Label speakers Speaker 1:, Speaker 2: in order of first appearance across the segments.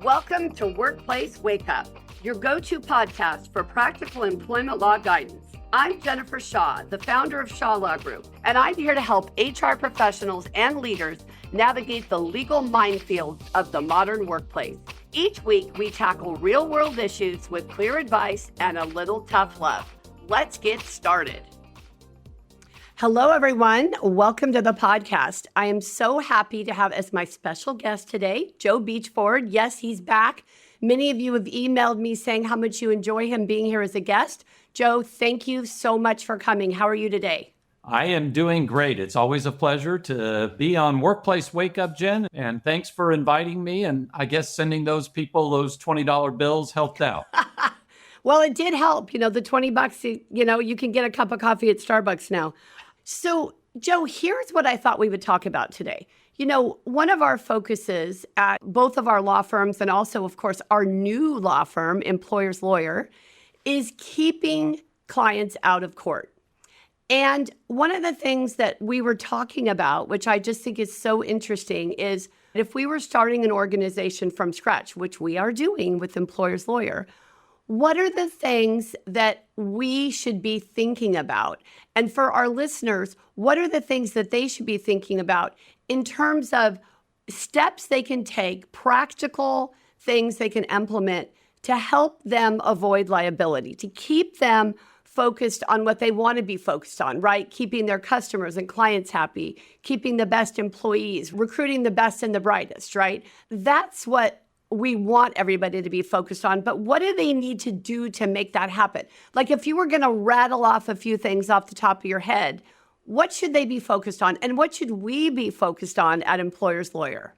Speaker 1: Welcome to Workplace Wake Up, your go-to podcast for practical employment law guidance. I'm Jennifer Shaw, the founder of Shaw Law Group, and I'm here to help HR professionals and leaders navigate the legal minefield of the modern workplace. Each week, we tackle real-world issues with clear advice and a little tough love. Let's get started. Hello, everyone. Welcome to the podcast. I am so happy to have as my special guest today, Joe Beachboard. Yes, he's back. Many of you have emailed me saying how much you enjoy him being here as a guest. Joe, thank you so much for coming. How are you today?
Speaker 2: I am doing great. It's always a pleasure to be on Workplace Wake Up, Jen. And thanks for inviting me. And I guess sending those people those $20 bills helped out.
Speaker 1: Well, it did help. You know, the $20, you can get a cup of coffee at Starbucks now. So, Joe, here's what I thought we would talk about today. You know, one of our focuses at both of our law firms and also, of course, our new law firm, Employers Lawyer, is keeping clients out of court. And one of the things that we were talking about, which I just think is so interesting, is if we were starting an organization from scratch, which we are doing with Employers Lawyer, what are the things that we should be thinking about? And for our listeners, what are the things that they should be thinking about in terms of steps they can take, practical things they can implement to help them avoid liability, to keep them focused on what they want to be focused on, right? Keeping their customers and clients happy, keeping the best employees, recruiting the best and the brightest, right? That's what we want everybody to be focused on. But what do they need to do to make that happen? Like if you were going to rattle off a few things off the top of your head, what should they be focused on? And what should we be focused on at Employers Lawyer?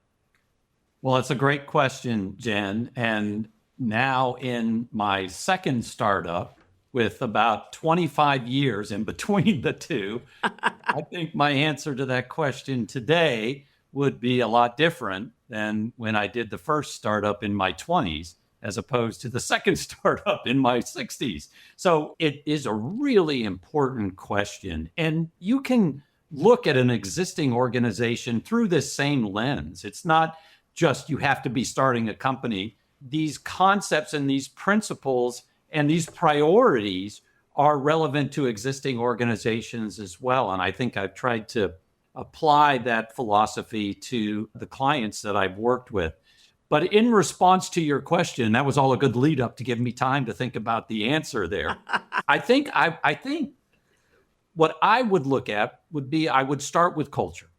Speaker 2: Well, it's a great question, Jen. And now in my second startup with about 25 years in between the two, I think my answer to that question today would be a lot different than when I did the first startup in my 20s, as opposed to the second startup in my 60s. So it is a really important question. And you can look at an existing organization through this same lens. It's not just you have to be starting a company. These concepts and these principles and these priorities are relevant to existing organizations as well. And I think I've tried to apply that philosophy to the clients that I've worked with. But in response to your question, that was all a good lead up to give me time to think about the answer there. I think what I would look at would be, I would start with culture,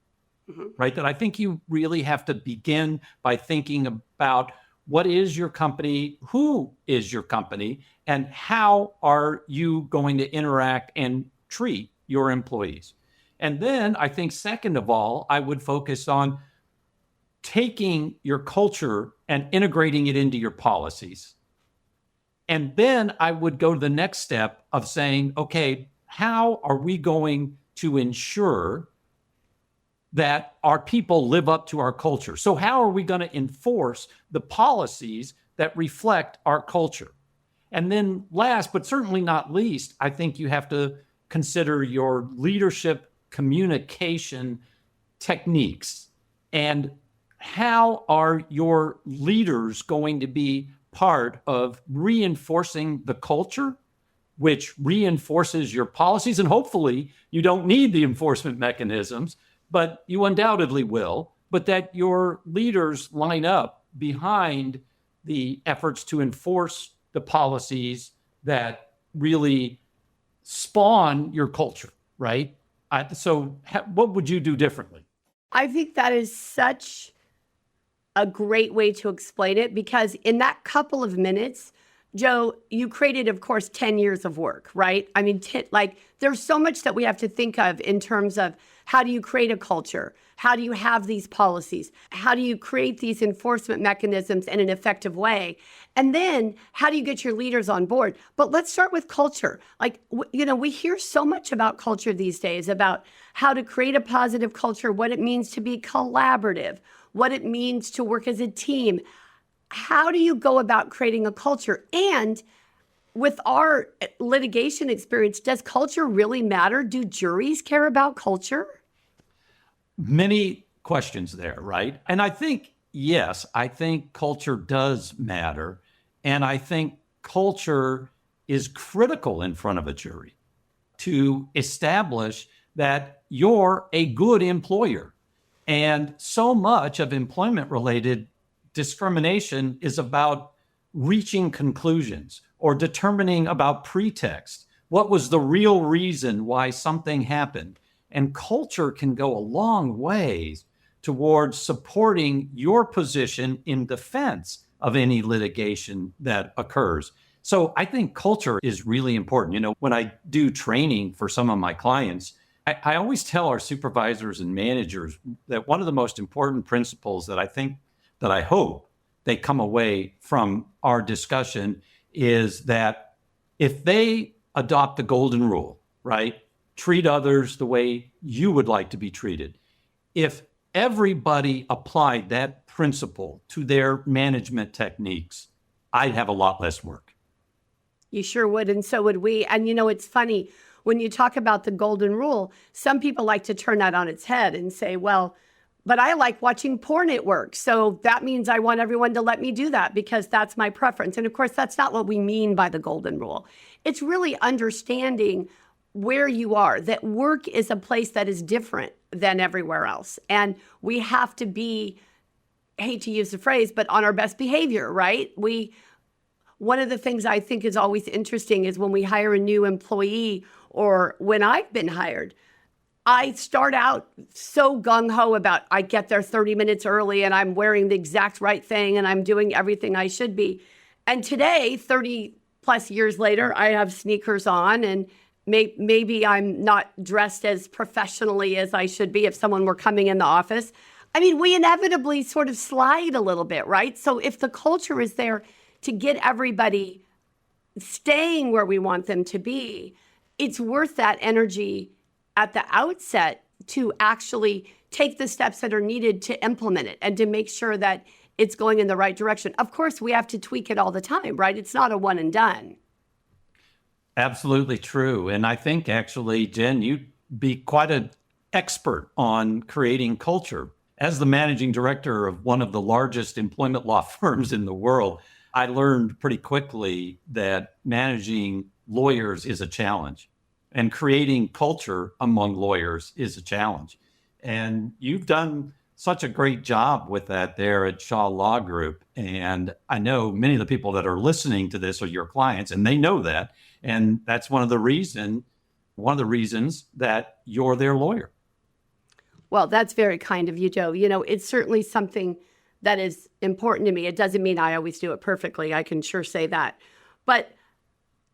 Speaker 2: right? That I think you really have to begin by thinking about what is your company, who is your company, and how are you going to interact and treat your employees. And then I think second of all, I would focus on taking your culture and integrating it into your policies. And then I would go to the next step of saying, okay, how are we going to ensure that our people live up to our culture? So how are we going to enforce the policies that reflect our culture? And then last, but certainly not least, I think you have to consider your leadership communication techniques and how are your leaders going to be part of reinforcing the culture, which reinforces your policies. And hopefully you don't need the enforcement mechanisms, but you undoubtedly will, but that your leaders line up behind the efforts to enforce the policies that really spawn your culture, right? So what would you do differently?
Speaker 1: I think that is such a great way to explain it, because in that couple of minutes, Joe, you created, of course, 10 years of work, right? I mean, there's so much that we have to think of in terms of how do you create a culture? How do you have these policies? How do you create these enforcement mechanisms in an effective way? And then how do you get your leaders on board? But let's start with culture. We hear so much about culture these days, about how to create a positive culture, what it means to be collaborative, what it means to work as a team. How do you go about creating a culture? And with our litigation experience, does culture really matter? Do juries care about culture?
Speaker 2: Many questions there, right? And I think yes, I think culture does matter. And I think culture is critical in front of a jury to establish that you're a good employer. And so much of employment related discrimination is about reaching conclusions or determining about pretext. What was the real reason why something happened? And culture can go a long ways towards supporting your position in defense of any litigation that occurs. So I think culture is really important. You know, when I do training for some of my clients, I always tell our supervisors and managers that one of the most important principles that I hope they come away from our discussion is that if they adopt the golden rule, right? Treat others the way you would like to be treated. If everybody applied that principle to their management techniques, I'd have a lot less work.
Speaker 1: You sure would, and so would we. And it's funny, when you talk about the golden rule, some people like to turn that on its head and say, well, but I like watching porn at work. So that means I want everyone to let me do that because that's my preference. And of course, that's not what we mean by the golden rule. It's really understanding where you are, that work is a place that is different than everywhere else. And we have to be, I hate to use the phrase, but on our best behavior, right? One of the things I think is always interesting is when we hire a new employee or when I've been hired, I start out so gung-ho about I get there 30 minutes early and I'm wearing the exact right thing and I'm doing everything I should be. And today, 30 plus years later, I have sneakers on and maybe I'm not dressed as professionally as I should be if someone were coming in the office. I mean, we inevitably sort of slide a little bit, right? So if the culture is there to get everybody staying where we want them to be, it's worth that energy at the outset to actually take the steps that are needed to implement it and to make sure that it's going in the right direction. Of course, we have to tweak it all the time, right? It's not a one and done.
Speaker 2: Absolutely true. And I think actually, Jen, you'd be quite an expert on creating culture. As the managing director of one of the largest employment law firms in the world, I learned pretty quickly that managing lawyers is a challenge and creating culture among lawyers is a challenge. And you've done such a great job with that there at Shaw Law Group. And I know many of the people that are listening to this are your clients and they know that. And that's one of the reasons that you're their lawyer.
Speaker 1: Well, that's very kind of you, Joe. It's certainly something that is important to me. It doesn't mean I always do it perfectly. I can sure say that. But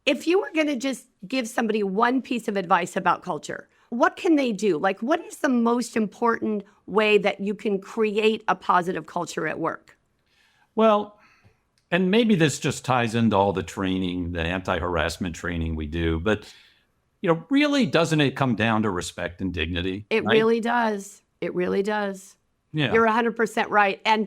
Speaker 1: if you were going to just give somebody one piece of advice about culture, what can they do? Like, what is the most important way that you can create a positive culture at work?
Speaker 2: Well, and maybe this just ties into all the training, the anti-harassment training we do, but really doesn't it come down to respect and dignity?
Speaker 1: It
Speaker 2: right?
Speaker 1: really does. It really does.
Speaker 2: Yeah.
Speaker 1: You're 100% right. And,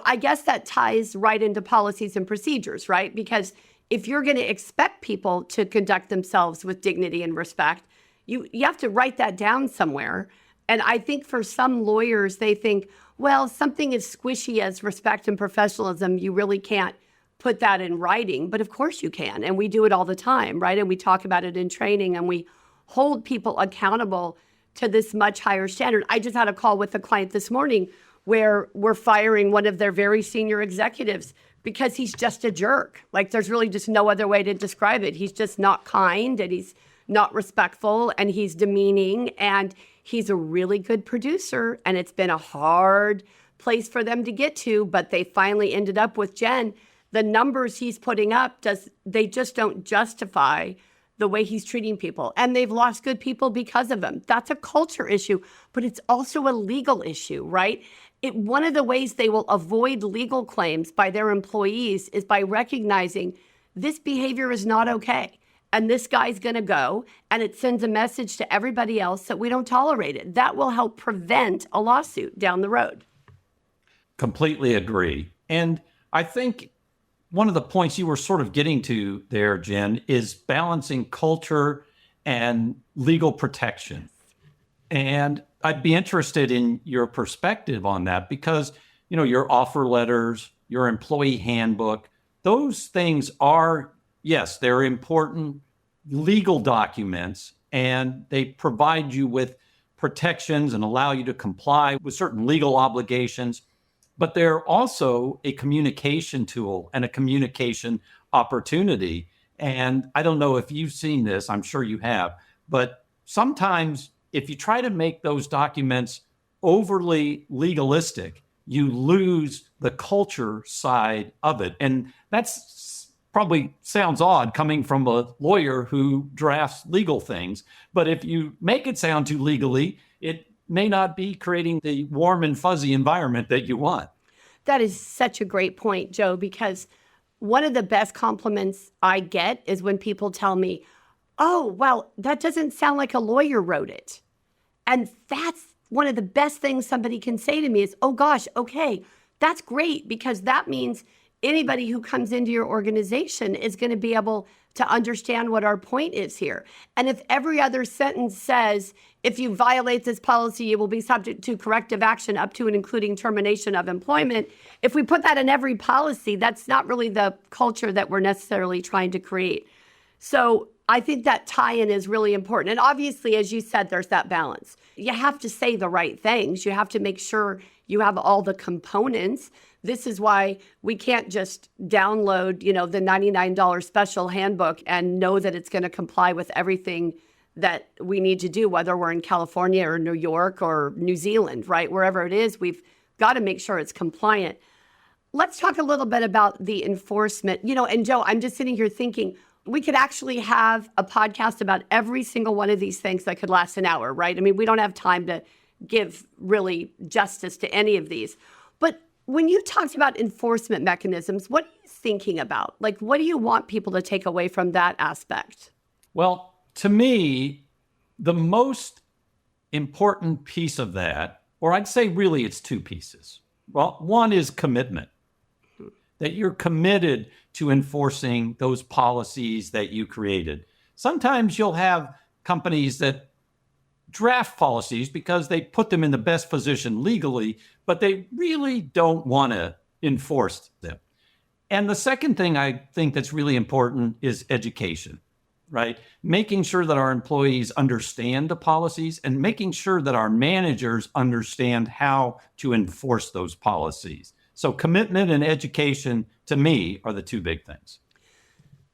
Speaker 1: I guess that ties right into policies and procedures, right? Because if you're going to expect people to conduct themselves with dignity and respect, you have to write that down somewhere. And I think for some lawyers, they think, well, something as squishy as respect and professionalism, you really can't put that in writing. But of course you can. And we do it all the time, right? And we talk about it in training and we hold people accountable to this much higher standard. I just had a call with a client this morning where we're firing one of their very senior executives because he's just a jerk. Like there's really just no other way to describe it. He's just not kind and he's not respectful and he's demeaning and he's a really good producer. And it's been a hard place for them to get to, but they finally ended up with Jen. The numbers he's putting up, they just don't justify the way he's treating people. And they've lost good people because of him. That's a culture issue, but it's also a legal issue, right? One of the ways they will avoid legal claims by their employees is by recognizing this behavior is not okay. And this guy's going to go, and it sends a message to everybody else that we don't tolerate it. That will help prevent a lawsuit down the road.
Speaker 2: Completely agree. And I think one of the points you were sort of getting to there, Jen, is balancing culture and legal protection. And I'd be interested in your perspective on that because, your offer letters, your employee handbook. Those things are, yes, they're important legal documents, and they provide you with protections and allow you to comply with certain legal obligations. But they're also a communication tool and a communication opportunity. And I don't know if you've seen this, I'm sure you have, but sometimes if you try to make those documents overly legalistic, you lose the culture side of it. And that's probably sounds odd coming from a lawyer who drafts legal things. But if you make it sound too legally, it may not be creating the warm and fuzzy environment that you want.
Speaker 1: That is such a great point, Joe, because one of the best compliments I get is when people tell me, oh, well, that doesn't sound like a lawyer wrote it. And that's one of the best things somebody can say to me is, oh gosh, okay, that's great, because that means anybody who comes into your organization is going to be able to understand what our point is here. And if every other sentence says, if you violate this policy, you will be subject to corrective action up to and including termination of employment, if we put that in every policy, that's not really the culture that we're necessarily trying to create. So I think that tie-in is really important. And obviously, as you said, there's that balance. You have to say the right things. You have to make sure you have all the components. This is why we can't just download, the $99 special handbook and know that it's going to comply with everything that we need to do, whether we're in California or New York or New Zealand, right? Wherever it is, we've got to make sure it's compliant. Let's talk a little bit about the enforcement. And Joe, I'm just sitting here thinking, we could actually have a podcast about every single one of these things that could last an hour, right? I mean, we don't have time to give really justice to any of these. But when you talked about enforcement mechanisms, what are you thinking about? Like, what do you want people to take away from that aspect?
Speaker 2: Well, to me, the most important piece of that, or I'd say really it's two pieces. Well, one is commitment, that you're committed to enforcing those policies that you created. Sometimes you'll have companies that draft policies because they put them in the best position legally, but they really don't want to enforce them. And the second thing I think that's really important is education, right? Making sure that our employees understand the policies and making sure that our managers understand how to enforce those policies. So commitment and education, to me, are the two big things.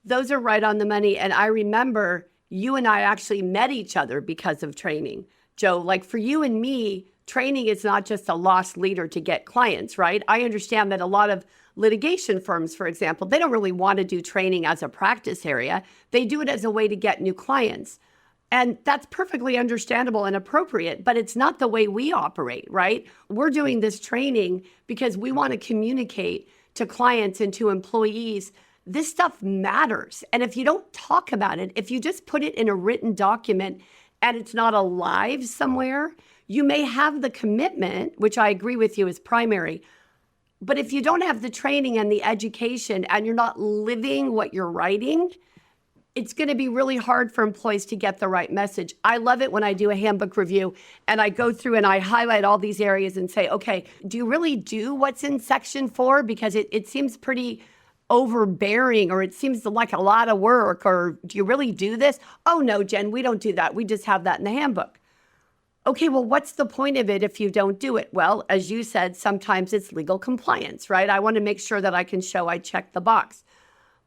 Speaker 1: Those are right on the money. And I remember you and I actually met each other because of training. Joe, like for you and me, training is not just a lost leader to get clients, right? I understand that a lot of litigation firms, for example, they don't really want to do training as a practice area. They do it as a way to get new clients. And that's perfectly understandable and appropriate, but it's not the way we operate, right? We're doing this training because we want to communicate to clients and to employees. This stuff matters. And if you don't talk about it, if you just put it in a written document and it's not alive somewhere, you may have the commitment, which I agree with you is primary. But if you don't have the training and the education and you're not living what you're writing, it's going to be really hard for employees to get the right message. I love it when I do a handbook review and I go through and I highlight all these areas and say, okay, do you really do what's in section 4? Because it seems pretty overbearing, or it seems like a lot of work, or do you really do this? Oh no, Jen, we don't do that. We just have that in the handbook. Okay, well, what's the point of it if you don't do it? Well, as you said, sometimes it's legal compliance, right? I want to make sure that I can show I checked the box.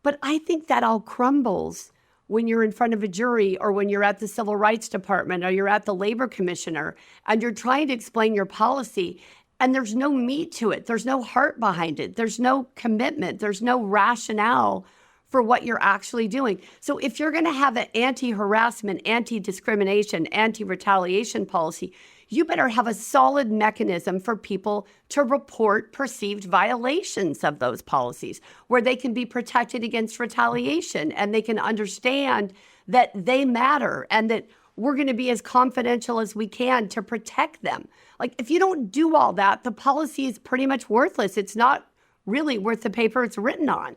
Speaker 1: But I think that all crumbles when you're in front of a jury, or when you're at the Civil Rights Department, or you're at the Labor Commissioner, and you're trying to explain your policy, and there's no meat to it. There's no heart behind it. There's no commitment. There's no rationale for what you're actually doing. So if you're going to have an anti-harassment, anti-discrimination, anti-retaliation policy, you better have a solid mechanism for people to report perceived violations of those policies, where they can be protected against retaliation and they can understand that they matter and that we're going to be as confidential as we can to protect them. Like, if you don't do all that, the policy is pretty much worthless. It's not really worth the paper it's written on.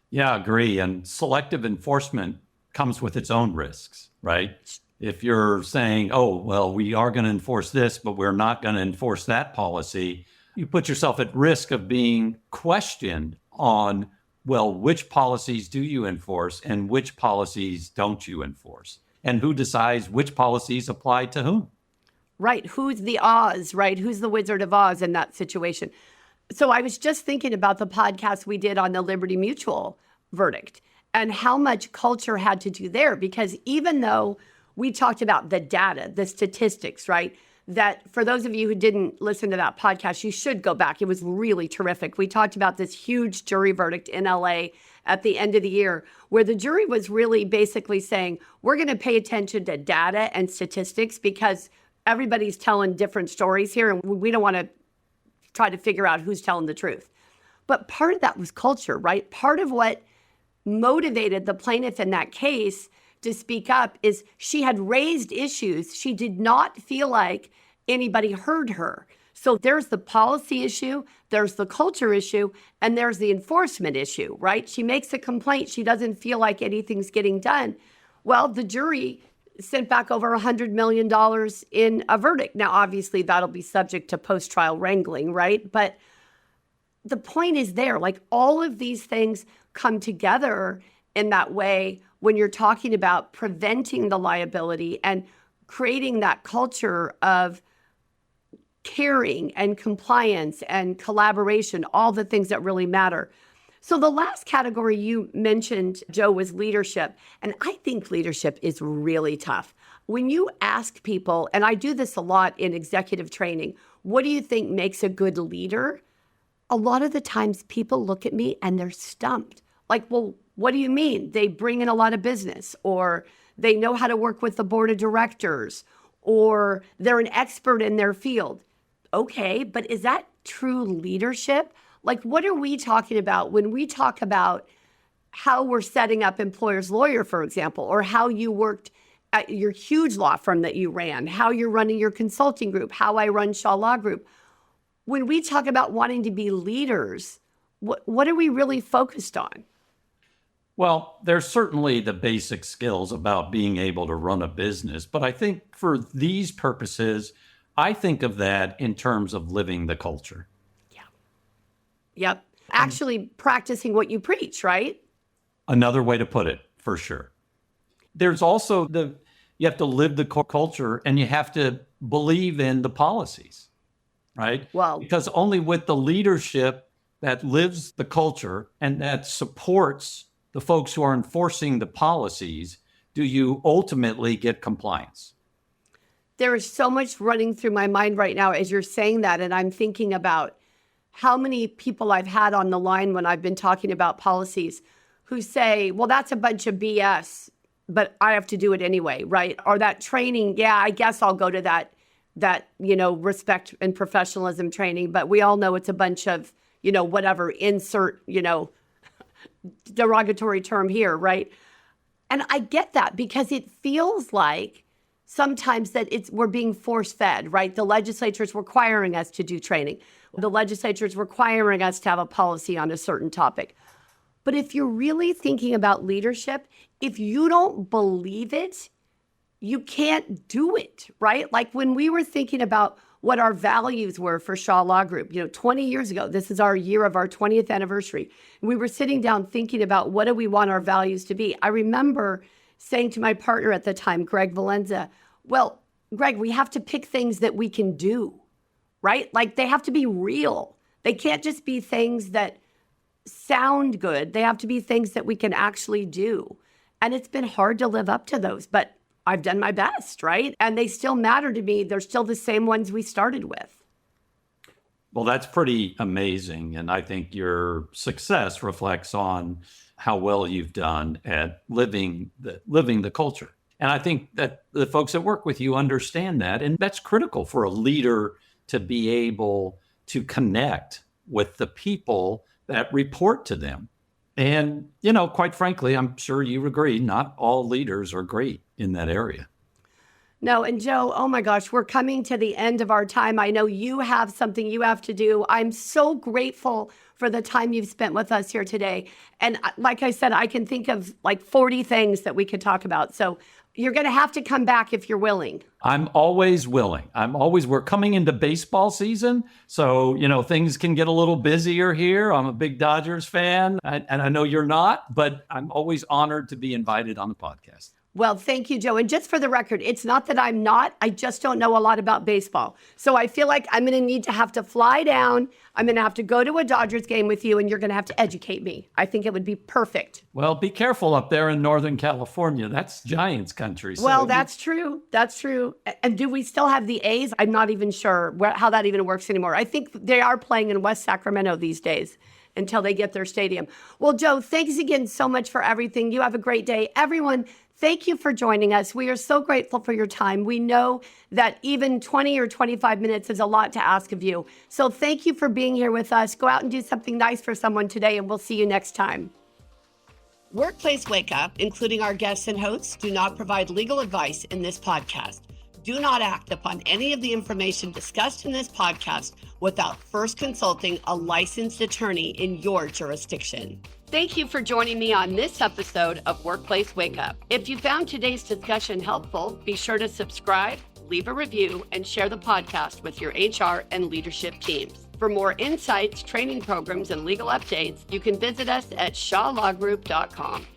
Speaker 2: Yeah, I agree. And selective enforcement comes with its own risks, right? If you're saying, oh, well, we are going to enforce this, but we're not going to enforce that policy, You put yourself at risk of being questioned on, well, which policies do you enforce and which policies don't you enforce? And who decides which policies apply to whom?
Speaker 1: Right. Who's the Oz, right? Who's the Wizard of Oz in that situation? So I was just thinking about the podcast we did on the Liberty Mutual verdict and how much culture had to do there, because even though we talked about the data, the statistics, right? That for those of you who didn't listen to that podcast, you should go back. It was really terrific. We talked about this huge jury verdict in LA at the end of the year, where the jury was really basically saying, we're going to pay attention to data and statistics because everybody's telling different stories here, and we don't want to try to figure out who's telling the truth. But part of that was culture, right? Part of what motivated the plaintiff in that case to speak up is she had raised issues. She did not feel like anybody heard her. So there's the policy issue, there's the culture issue, and there's the enforcement issue, right? She makes a complaint. She doesn't feel like anything's getting done. Well, the jury sent back over $100 million in a verdict. Now, obviously, that'll be subject to post-trial wrangling, right? But the point is there, like all of these things come together in that way when you're talking about preventing the liability and creating that culture of caring and compliance and collaboration, all the things that really matter. So the last category you mentioned, Joe, was leadership. And I think leadership is really tough. When you ask people, and I do this a lot in executive training, what do you think makes a good leader? A lot of the times people look at me and they're stumped. Like, well, what do you mean? They bring in a lot of business, or they know how to work with the board of directors, or they're an expert in their field. Okay, but is that true leadership? Like, what are we talking about when we talk about how we're setting up Employers Lawyer, for example, or how you worked at your huge law firm that you ran, how you're running your consulting group, how I run Shaw Law Group? When we talk about wanting to be leaders, what are we really focused on?
Speaker 2: Well, there's certainly the basic skills about being able to run a business, but I think for these purposes, I think of that in terms of living the culture.
Speaker 1: Yeah. Yep. Actually practicing what you preach, right?
Speaker 2: Another way to put it, for sure. There's also you have to live the culture and you have to believe in the policies, right?
Speaker 1: Well,
Speaker 2: because only with the leadership that lives the culture and that supports the folks who are enforcing the policies do you ultimately get compliance.
Speaker 1: there is so much running through my mind right now as you're saying that, and I'm thinking about how many people I've had on the line when I've been talking about policies who say, well, that's a bunch of BS, but I have to do it anyway, right? Or that training, yeah, I guess I'll go to that respect and professionalism training, but we all know it's a bunch of, whatever, insert, derogatory term here, right? And I get that because it feels like sometimes that we're being force-fed, right? The legislature's requiring us to do training. The legislature's requiring us to have a policy on a certain topic. But if you're really thinking about leadership, if you don't believe it, you can't do it, right? Like when we were thinking about what our values were for Shaw Law Group, 20 years ago, this is our year of our 20th anniversary. We were sitting down thinking about what do we want our values to be. I remember saying to my partner at the time, Greg Valenza, well, Greg, we have to pick things that we can do, right? Like they have to be real. They can't just be things that sound good. They have to be things that we can actually do. And it's been hard to live up to those, but I've done my best, right? And they still matter to me. They're still the same ones we started with.
Speaker 2: Well, that's pretty amazing. And I think your success reflects on how well you've done at living the culture. And I think that the folks that work with you understand that. And that's critical for a leader to be able to connect with the people that report to them. And, quite frankly, I'm sure you agree, not all leaders are great in that area.
Speaker 1: No, and Joe, oh my gosh, we're coming to the end of our time. I know you have something you have to do. I'm so grateful for the time you've spent with us here today. And like I said, I can think of like 40 things that we could talk about. So you're going to have to come back if you're willing.
Speaker 2: I'm always willing. We're coming into baseball season. So, things can get a little busier here. I'm a big Dodgers fan, and I know you're not, but I'm always honored to be invited on the podcast.
Speaker 1: Well, thank you, Joe. And just for the record, it's not that I'm not, I just don't know a lot about baseball. So I feel like I'm going to have to fly down. I'm going to have to go to a Dodgers game with you, and you're going to have to educate me. I think it would be perfect.
Speaker 2: Well, be careful up there in Northern California. That's Giants country. So
Speaker 1: well, that's true. That's true. And do we still have the A's? I'm not even sure how that even works anymore. I think they are playing in West Sacramento these days until they get their stadium. Well, Joe, thanks again so much for everything. You have a great day. Everyone, thank you for joining us. We are so grateful for your time. We know that even 20 or 25 minutes is a lot to ask of you. So thank you for being here with us. Go out and do something nice for someone today, and we'll see you next time. Workplace Wake Up, including our guests and hosts, do not provide legal advice in this podcast. Do not act upon any of the information discussed in this podcast without first consulting a licensed attorney in your jurisdiction. Thank you for joining me on this episode of Workplace Wake Up. If you found today's discussion helpful, be sure to subscribe, leave a review, and share the podcast with your HR and leadership teams. For more insights, training programs, and legal updates, you can visit us at shawlawgroup.com.